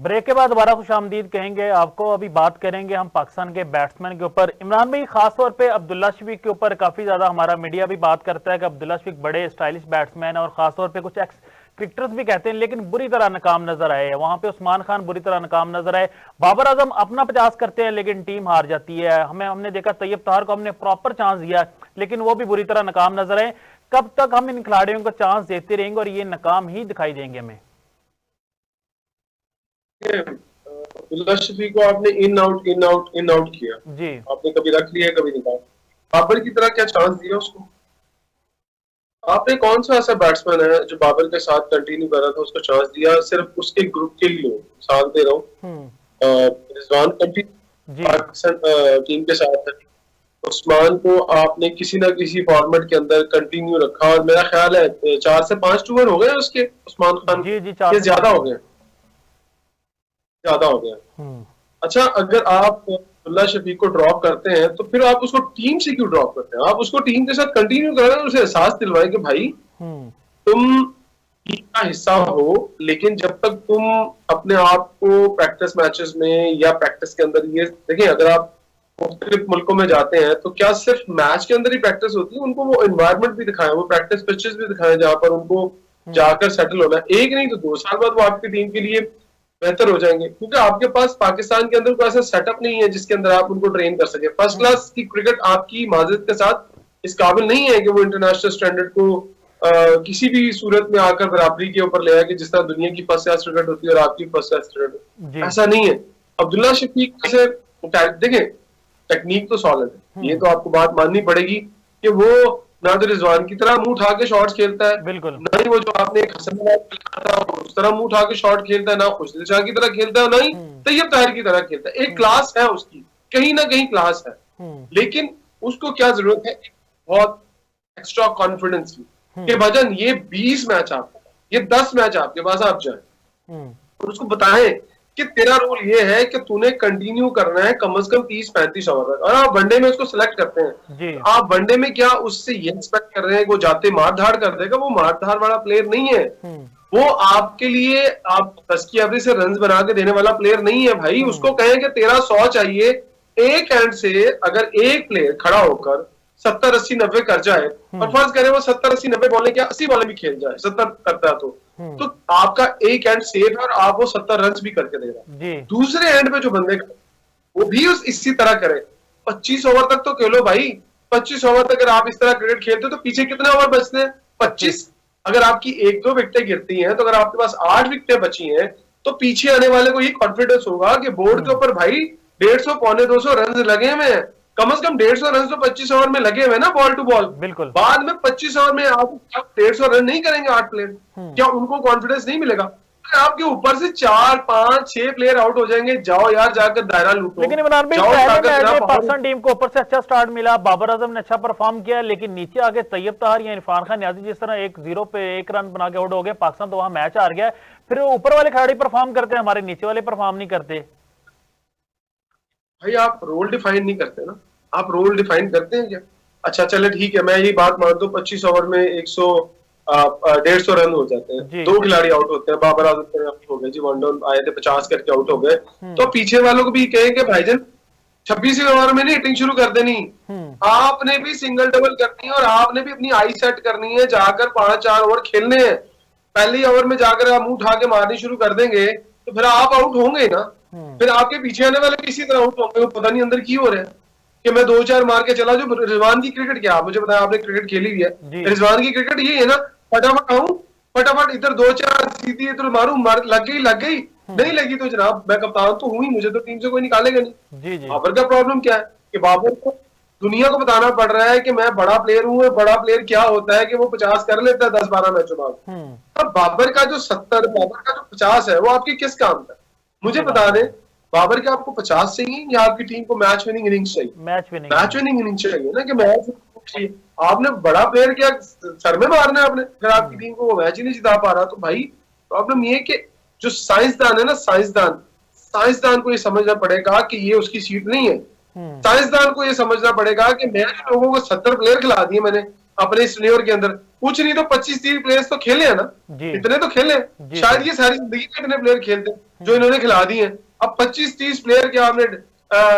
Break के बाद दोबारा खुशामदीद कहेंगे आपको। अभी बात करेंगे हम पाकिस्तान के बैट्समैन के ऊपर। इमरान भाई, खासतौर पे अब्दुल्ला शफीक के ऊपर काफी ज्यादा हमारा मीडिया भी बात करता है कि अब्दुल्ला शफीक बड़े स्टाइलिश बैट्समैन है और खासतौर पे कुछ एक्स क्रिकेटर्स भी कहते हैं, लेकिन बुरी तरह नाकाम नजर आए हैं। वहां पे उस्मान खान बुरी तरह नाकाम नजर आए, बाबर आजम अपना 50 करते हैं लेकिन टीम हार जाती है। हमने देखा तैयब तहार को हमने प्रॉपर चांस दिया लेकिन वो भी बुरी तरह नाकाम नजर आए। कब तक हम इन खिलाड़ियों को चांस देते रहेंगे और ये नाकाम ही दिखाई देंगे हमें? अब्दुल्ला शफी को आपने इन out in out in out किया जी। आपने, कभी रख लिया कभी निकाला। बाबर की तरह क्या चांस दिया उसको? आपने कौन सा ऐसा बैट्समैन है जो बाबर के साथ कंटिन्यू कर रहा था उसको चांस दिया? सिर्फ उसके ग्रुप के ही लोग, मिसाल दे रहा हूँ, रिजवान पाकिस्तान टीम के साथ है, उस्मान को आपने किसी ना किसी फॉर्मेट के अंदर कंटिन्यू रखा और मेरा ख्याल है 4 से 5 टूर हो गए उसके उस्मान खान। जी जी, ये ज्यादा हो गया, ज्यादा हो गया। अच्छा, अगर आप अब्दुल्ला शफीक को ड्रॉप करते हैं तो फिर आप उसको टीम से क्यों ड्रॉप करते हैं? आप उसको टीम के साथ कंटिन्यू करें, उसे एहसास दिलवाएं कि भाई तुम टीम का हिस्सा हो, लेकिन जब तक तुम अपने आप को प्रैक्टिस मैचेस में या प्रैक्टिस के अंदर, ये देखिए अगर आप मुख्तलिफ मुल्कों में जाते हैं तो क्या सिर्फ मैच के अंदर ही प्रैक्टिस होती है? उनको वो एनवायरनमेंट भी दिखाएं, वो प्रैक्टिस पिचेस भी दिखाएं जहां पर उनको जाकर सेटल होना है। एक नहीं तो 2 साल बाद वो आपकी टीम के लिए बेहतर हो जाएंगे, क्योंकि आपके पास पाकिस्तान के अंदर कोई ऐसा सेटअप नहीं है जिसके अंदर आप उनको ट्रेन कर सके। फर्स्ट क्लास की क्रिकेट आपकी माजरत के साथ इस काबिल नहीं है कि वो इंटरनेशनल स्टैंडर्ड को किसी भी सूरत में आकर बराबरी के ऊपर ले आए कि जिस तरह दुनिया की फर्स्ट क्लास क्रिकेट होती है और आपकी फर्स्ट क्लास क्रिकेट, ऐसा नहीं है। अब्दुल्ला शफीक से देखें, टेक्निक तो सॉलिड है, ये तो आपको बात माननी पड़ेगी कि वो ना तो रिजवान की तरह मुंह उठा के शॉट्स खेलता है, बिल्कुल, ना ही वो जो आपने हसन था उस तरह मुंह उठा के शॉट खेलता है, ना खुशदिल शाह की तरह खेलता है, ना ही तैयब ताहिर की तरह खेलता है। एक क्लास है उसकी, कहीं ना कहीं क्लास है, लेकिन उसको क्या जरूरत है? बहुत एक्स्ट्रा कॉन्फिडेंस की कि भजन ये 20 मैच आपके, ये 10 मैच आपके पास, आप जाए और उसको बताएं कि तेरा रोल ये है कि तूने कंटिन्यू करना है कम से कम 30-35 ओवर तक। और आप वनडे में उसको सिलेक्ट करते हैं, आप वनडे में क्या उससे ये एक्सपेक्ट कर रहे हैं कि वो जाते मार धाड़ कर देगा? वो मार धाड़ वाला प्लेयर नहीं है, वो आपके लिए आप 10 की एवरेज से रन बना के देने वाला प्लेयर नहीं है भाई। उसको कहें कि तेरा 100 चाहिए, एक एंड से अगर एक प्लेयर खड़ा होकर 70-80-90 कर जाए और फर्ज करें वो 70-80-90 बॉलें क्या 80 बॉलें भी खेल जाए, 70 करता है तो आपका एक एंड सेफ है और आप वो 70 रन भी करके दे रहा है। दूसरे एंड पे जो बंदे वो भी इसी तरह करे, 25 ओवर तक तो खेलो भाई। 25 ओवर तक अगर आप इस तरह क्रिकेट खेलते हो तो पीछे कितने ओवर बचते हैं? 25। अगर आपकी 1-2 विकेटें गिरती हैं तो अगर आपके पास 8 विकेटें बची हैं तो पीछे आने वाले को ये कॉन्फिडेंस होगा कि बोर्ड के ऊपर भाई 150-200 रन लगे हुए हैं, कम से कम 150 रन तो 25 ओवर में लगे हुए ना, बॉल टू बॉल। बिल्कुल, बाद में 25 ओवर में आप 150 रन नहीं करेंगे 8 प्लेयर, क्या उनको कॉन्फिडेंस नहीं मिलेगा? आपके ऊपर से 4-5-6 प्लेयर आउट हो जाएंगे, जाओ यार जाकर दायरा लूटो। लेकिन इमरान भाई, पाकिस्तान टीम को ऊपर से अच्छा स्टार्ट मिला, बाबर आजम ने अच्छा परफॉर्म किया, लेकिन नीचे आगे तैयब तहार या इरफान खान नियाजी जिस तरह 1-0 पे 1 रन बना के आउट हो गए, पाकिस्तान तो वहां मैच हार गया। फिर ऊपर वाले खिलाड़ी परफॉर्म करते हैं, हमारे नीचे वाले परफॉर्म नहीं करते। भाई आप रोल डिफाइन नहीं करते ना, आप रोल डिफाइन करते हैं क्या? अच्छा चले ठीक है, मैं यही बात मानता हूँ 25 ओवर में 150 रन हो जाते हैं, 2 खिलाड़ी आउट होते हैं, बाबर आजम आउट हो गए जी, वन डाउन आए थे 50 करके आउट हो गए, तो पीछे वालों को भी कहेंगे भाईजान 26 ओवर में नहीं हिटिंग शुरू कर देनी, आपने भी सिंगल डबल करनी है और आपने भी अपनी आई सेट करनी है, जाकर 5-4 ओवर खेलने हैं। पहले ओवर में जाकर आप मुंह उठा के मारनी शुरू कर देंगे तो फिर आप आउट होंगे ना, फिर आपके पीछे आने वाले भी इसी तरह आउट होंगे, वो पता नहीं अंदर की हो रहा है कि मैं 2-4 मार के चला। जो रिजवान की क्रिकेट क्या, मुझे बताया, आपने क्रिकेट खेली हुई है, रिजवान की क्रिकेट ये है ना, फटाफट आऊं, फटाफट इधर 2-4 सीधी इधर मारू, मार लग गई, नहीं लगी तो जनाब मैं कप्तान तो हुई, मुझे तो टीम से कोई निकालेगा नहीं। बाबर का प्रॉब्लम क्या है कि बाबर को दुनिया को बताना पड़ रहा है कि मैं बड़ा प्लेयर हूं। बड़ा प्लेयर क्या होता है कि वो 50 कर लेता है 10-12 मैचों बाद। अब बाबर का जो 70, बाबर का जो 50 है वो आपकी किस काम का? मुझे बता दें, बाबर के आपको 50 चाहिए या आपकी टीम को मैच विनिंग इनिंग्स चाहिए? मैच विनिंग इनिंग्स चाहिए ना, कि मैच चाहिए। आपने बड़ा प्लेयर क्या सर में मारना है आपने, अगर आपकी टीम को वो मैच ही नहीं जिता पा रहा तो भाई प्रॉब्लम ये कि जो साइंसदान है ना, साइंसदान को ये समझना पड़ेगा कि ये उसकी सीट नहीं है। साइंसदान को ये समझना पड़ेगा कि मैं लोगों को 70 प्लेयर खिला दिए मैंने, अपने इस टेन्योर के अंदर, कुछ नहीं तो 25-30 प्लेयर्स तो खेले हैं ना, इतने तो खेले हैं, शायद ये सारी जिंदगी में इतने प्लेयर खेलते हैं जो इन्होंने खिला दिए हैं। अब 25-30 प्लेयर के आपने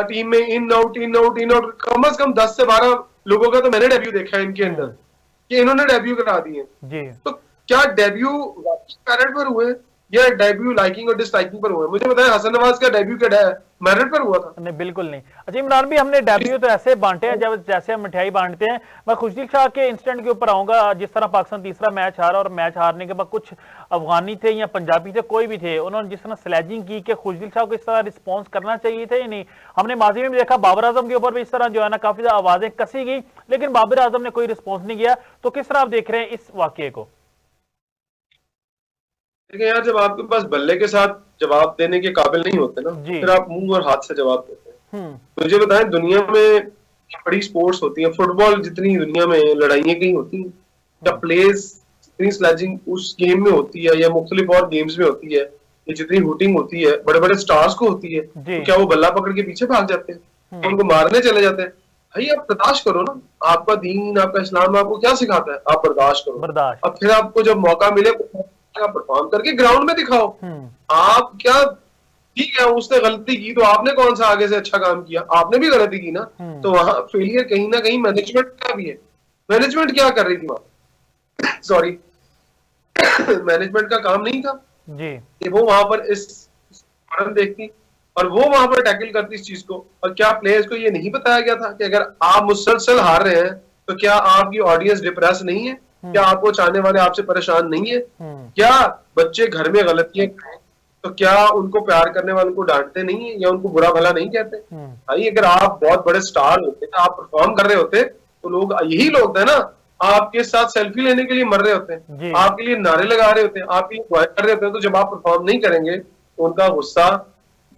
टीम में in out in out in out, कम से कम 10 से 12 लोगों का तो मैंने डेब्यू देखा है इनके अंदर कि इन्होंने डेब्यू करा दिए। तो क्या डेब्यू मेरिट पर हुए या डेब्यू लाइकिंग और डिसलाइकिंग पर हुआ है? मुझे बताया हसन नवाज का डेब्यू क्या मेरिट पर हुआ था? नहीं, बिल्कुल नहीं। अच्छा इमरान भी, हमने डेब्यू तो ऐसे बांटे हैं जब जैसे हम मिठाई बांटते हैं। मैं खुशदिल शाह के इंसिडेंट के ऊपर आऊंगा। जिस तरह पाकिस्तान तीसरा मैच हारा और मैच हारने के बाद कुछ अफगानी थे या पंजाबी थे, कोई भी थे, उन्होंने जिस तरह स्लेजिंग की कि खुशदिल शाह को इस तरह रिस्पॉन्स करना चाहिए था या नहीं। हमने माजी में भी देखा बाबर आजम के ऊपर भी इस तरह जो है ना काफी ज्यादा आवाजें कसी गई, लेकिन बाबर आजम ने कोई रिस्पॉन्स नहीं किया। तो किस तरह आप देख रहे हैं इस वाकये को? देखिए यार, जब आपके पास बल्ले के साथ जवाब देने के काबिल नहीं होते ना, फिर आप मुंह और हाथ से जवाब देते हैं। मुझे बताएं, दुनिया में बड़ी स्पोर्ट्स होती है, फुटबॉल जितनी दुनिया में लड़ाइयां कहीं होती हैं या प्लेस जितनी स्लेजिंग उस गेम में होती है या मुख्तलिफ और गेम्स में होती है, ये जितनी हुटिंग होती है बड़े बड़े स्टार्स को होती है, तो क्या वो बल्ला पकड़ के पीछे भाग जाते हैं, तो उनको मारने चले जाते हैं? भाई आप बर्दाश्त करो ना, आपका दीन आपका इस्लाम आपको क्या सिखाता है? आप बर्दाश्त करो। अब फिर आपको जब मौका मिले परफॉर्म करके ग्राउंड में दिखाओ। आप क्या, ठीक है उसने गलती की तो आपने कौन सा आगे से अच्छा काम किया? आपने भी गलती की ना, तो वहां फेलियर कहीं ना कहीं मैनेजमेंट का भी है। मैनेजमेंट क्या कर रही थी वहां? सॉरी मैनेजमेंट का काम नहीं था जी कि वो वहां पर इस देखती और वो वहां पर टैकल करती इस चीज को। और क्या प्लेयर्स को ये नहीं बताया गया था कि अगर आप मुसलसल हार रहे हैं तो क्या आपकी ऑडियंस डिप्रेस नहीं है? क्या आपको चाहने वाले आपसे परेशान नहीं है? क्या बच्चे घर में गलतियां करें तो क्या उनको प्यार करने वालों को डांटते नहीं है या उनको बुरा भला नहीं कहते? भाई अगर आप बहुत बड़े स्टार होते, आप परफॉर्म कर रहे होते, तो लोग, यही लोग थे ना आपके साथ सेल्फी लेने के लिए मर रहे होते हैं, आपके लिए नारे लगा रहे होते हैं, आपके लिए दुआएं कर रहे होते हैं। तो जब आप परफॉर्म नहीं करेंगे तो उनका गुस्सा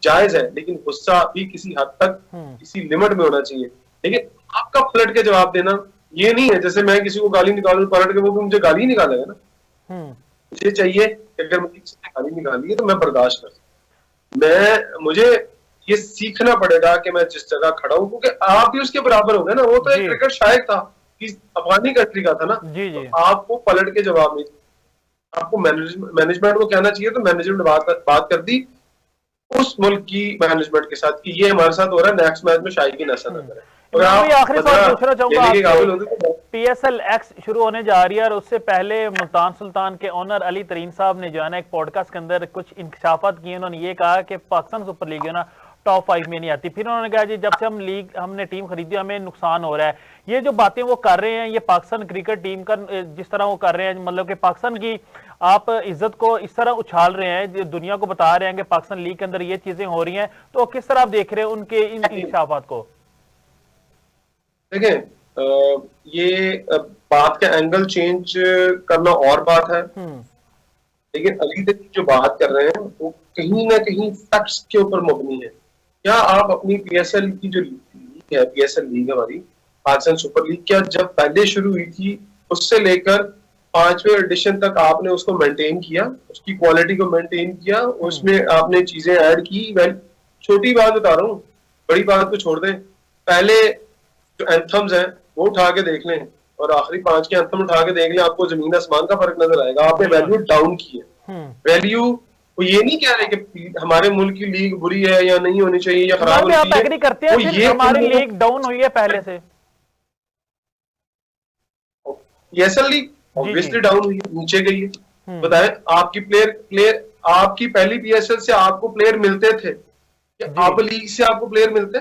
जायज है, लेकिन गुस्सा भी किसी हद तक किसी लिमिट में होना चाहिए। लेकिन आपका पलट के जवाब देना ये नहीं है जैसे मैं किसी को गाली निकालूं पलट के वो भी मुझे गाली निकालेगा ना। मुझे चाहिए कि अगर मुझे किसी ने गाली निकाली है तो मैं बर्दाश्त कर, मुझे ये सीखना पड़ेगा कि मैं जिस जगह खड़ा हूं, क्योंकि आप भी उसके बराबर हो गए ना। वो तो एक क्रिकेट शायक था, अफगानी कंट्री का था ना, तो आपको पलट के जवाब नहीं, आपको मैनेजमेंट को कहना चाहिए। तो मैनेजमेंट बात कर दी उस मुल्क की मैनेजमेंट के साथ कि ये हमारे साथ हो रहा है, नेक्स्ट मैच में शायकी ऐसा ना करे। आखिरी सवाल पूछना चाहूंगा, PSL X शुरू होने जा रही है और उससे पहले मुल्तान सुल्तान के ओनर अली तरीन साहब ने जो है ना एक पॉडकास्ट के अंदर कुछ इंकशाफात किए। उन्होंने ये कहा कि पाकिस्तान सुपर लीग है ना टॉप 5 में नहीं आती। फिर उन्होंने कहा जी जब से हमने टीम खरीदी हमें नुकसान हो रहा है। ये जो बातें वो कर रहे हैं, ये पाकिस्तान क्रिकेट टीम का जिस तरह वो कर रहे हैं, मतलब कि पाकिस्तान की आप इज्जत को इस तरह उछाल रहे हैं, दुनिया को बता रहे हैं कि पाकिस्तान लीग के अंदर ये चीजें हो रही हैं, तो किस तरह आप देख रहे हैं उनके इन इंकशाफात को? देखें, ये बात का एंगल चेंज करना और बात है, लेकिन अली तक जो बात कर रहे हैं वो कहीं ना कहीं फैक्ट्स के ऊपर मबनी है। क्या आप अपनी PSL की जो लीग है, PSL लीग हमारी पाकिस्तान सुपर लीग, क्या जब पहले शुरू हुई थी उससे लेकर 5वें एडिशन तक आपने उसको मेंटेन किया, उसकी क्वालिटी को मेंटेन किया, उसमें आपने चीजें ऐड की? छोटी बात बता रहा हूँ, बड़ी बात को छोड़ दें। पहले जो एंथम्स हैं वो उठा के देख लें और आखिरी 5 के एंथम उठा के देख लें, आपको जमीन आसमान का फर्क नजर आएगा। आपने वैल्यू डाउन की है। वैल्यू वो ये नहीं कह रहे कि हमारे मुल्क की लीग बुरी है या नहीं होनी चाहिए या खराब होनी चाहिए। आप एग्री करते हैं ये हमारी लीग डाउन हुई है पहले से? PSL लीग ऑब्वियसली डाउन हुई है, नीचे गई है। बताएं, आपकी प्लेयर आपकी पहली PSL से आपको प्लेयर मिलते थे क्या? आप लीग से आपको प्लेयर मिलते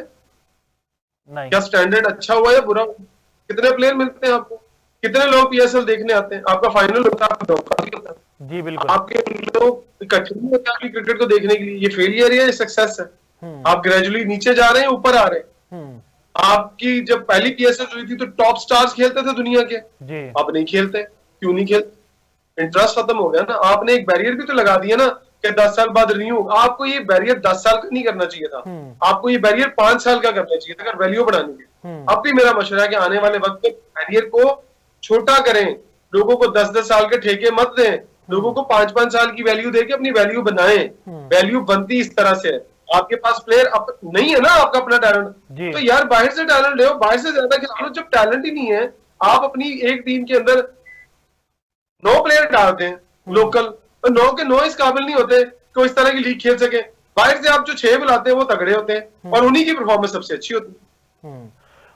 नहीं? क्या स्टैंडर्ड अच्छा हुआ या बुरा? कितने प्लेयर मिलते हैं आपको? कितने लोग PSL देखने आते हैं? आपका फाइनल होता है, आपका धोखा भी होता है जी, बिल्कुल। आपके लोग इकट्ठे नहीं होते आपकी क्रिकेट को देखने के लिए। ये फेलियर है या सक्सेस है? आप ग्रेजुअली नीचे जा रहे हैं, ऊपर आ रहे हैं। आपकी जब पहली PSL हुई थी तो टॉप स्टार्स खेलते थे दुनिया के, अब नहीं खेलते। क्यों नहीं खेलते? इंटरेस्ट खत्म हो गया ना। आपने एक बैरियर भी तो लगा दिया ना कि 10 साल बाद रिन्यू। आपको ये बैरियर 10 साल का नहीं करना चाहिए था, आपको ये बैरियर 5 साल का करना चाहिए था अगर वैल्यू बढ़ानी है। अब भी मेरा मशवरा है कि आने वाले वक्त में बैरियर को छोटा करें, लोगों को 10-10 साल के ठेके मत दें, लोगों को 5-5 साल की वैल्यू देके अपनी वैल्यू बनाएं। वैल्यू बनती इस तरह से है, आपके पास प्लेयर नहीं है ना, आपका अपना टैलेंट, तो यार बाहर से टैलेंट ले, बाहर से ज्यादा खिला लो। जब टैलेंट ही नहीं है, आप अपनी एक टीम के अंदर 9 प्लेयर डालते हैं लोकल, तो 9 के 9 इस काबिल नहीं होते तो इस तरह की लीग खेल सके। बाहर से आप जो 6 बुलाते हैं वो तगड़े होते हैं और उन्हीं की परफॉर्मेंस सबसे अच्छी होती है।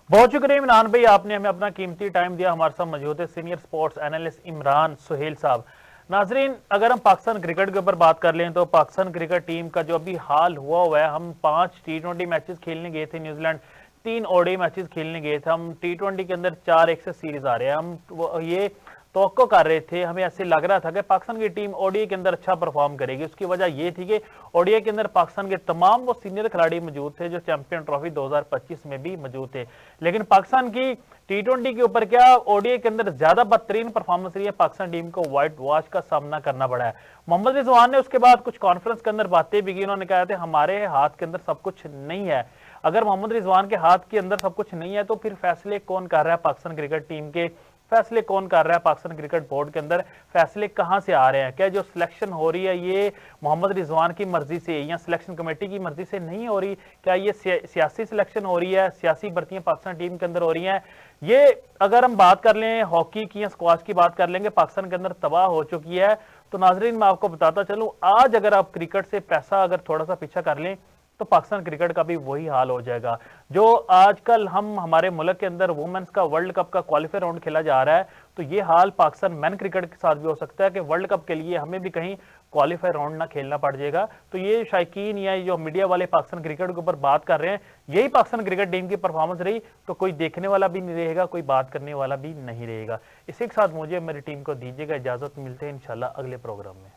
बहुत शुक्रिया इमरान भाई, आपने हमें अपना कीमती टाइम दिया। हमारे साथ मौजूद है senior sports analyst Imran Suhail साहब। नाजरीन, अगर हम पाकिस्तान क्रिकेट के ऊपर बात कर लें तो पाकिस्तान क्रिकेट टीम का जो अभी हाल हुआ है, हम 5 T20 मैचेस खेलने गए थे न्यूजीलैंड, 3 ODI मैचेस खेलने गए थे। हम T20 के अंदर 4-1 से सीरीज आ रहे हैं। हम ये तवक्को कर रहे थे, हमें ऐसे लग रहा था कि पाकिस्तान की टीम ODI के अंदर अच्छा परफॉर्म करेगी। उसकी वजह ये थी कि ODI के अंदर पाकिस्तान के तमाम वो सीनियर खिलाड़ी मौजूद थे जो चैंपियन ट्रॉफी 2025 में भी मौजूद थे। लेकिन पाकिस्तान की T20 के ऊपर क्या ODI के अंदर ज्यादा बदतरीन परफॉर्मेंस रही है, पाकिस्तान टीम को व्हाइट वॉश का सामना करना पड़ा है। मोहम्मद रिजवान ने उसके बाद कुछ कॉन्फ्रेंस के अंदर बातें भी की। उन्होंने कहा था हमारे हाथ के अंदर सब कुछ नहीं है। अगर मोहम्मद रिजवान के हाथ के अंदर सब कुछ नहीं है तो फिर फैसले कौन कर रहा है पाकिस्तान क्रिकेट टीम के, फैसले कौन कर रहा है पाकिस्तान क्रिकेट बोर्ड के अंदर, फैसले कहां से आ रहे हैं? क्या जो सिलेक्शन हो रही है ये मोहम्मद रिजवान की मर्जी से या सिलेक्शन कमेटी की मर्जी से नहीं हो रही? क्या ये सियासी सिलेक्शन हो रही है, सियासी भर्तियां पाकिस्तान टीम के अंदर हो रही हैं? ये अगर हम बात कर लें हॉकी की या स्क्वाश की बात कर लेंगे, पाकिस्तान के अंदर तबाह हो चुकी है। तो नाजरीन, मैं आपको बताता चलूं, आज अगर आप क्रिकेट से पैसा अगर थोड़ा सा पीछा कर लें तो पाकिस्तान क्रिकेट का भी वही हाल हो जाएगा। जो आजकल हम हमारे मुल्क के अंदर वुमेन्स का वर्ल्ड कप का क्वालिफायर राउंड खेला जा रहा है, तो ये हाल पाकिस्तान मैन क्रिकेट के साथ भी हो सकता है कि वर्ल्ड कप के लिए हमें भी कहीं क्वालिफायर राउंड ना खेलना पड़ जाएगा। तो ये शायकीन या जो मीडिया वाले पाकिस्तान क्रिकेट के ऊपर बात कर रहे हैं, यही पाकिस्तान क्रिकेट टीम की परफॉर्मेंस रही तो कोई देखने वाला भी नहीं रहेगा, कोई बात करने वाला भी नहीं रहेगा। इसी के साथ मुझे मेरी टीम को दीजिएगा इजाजत, मिलते हैं इंशाल्लाह अगले प्रोग्राम में।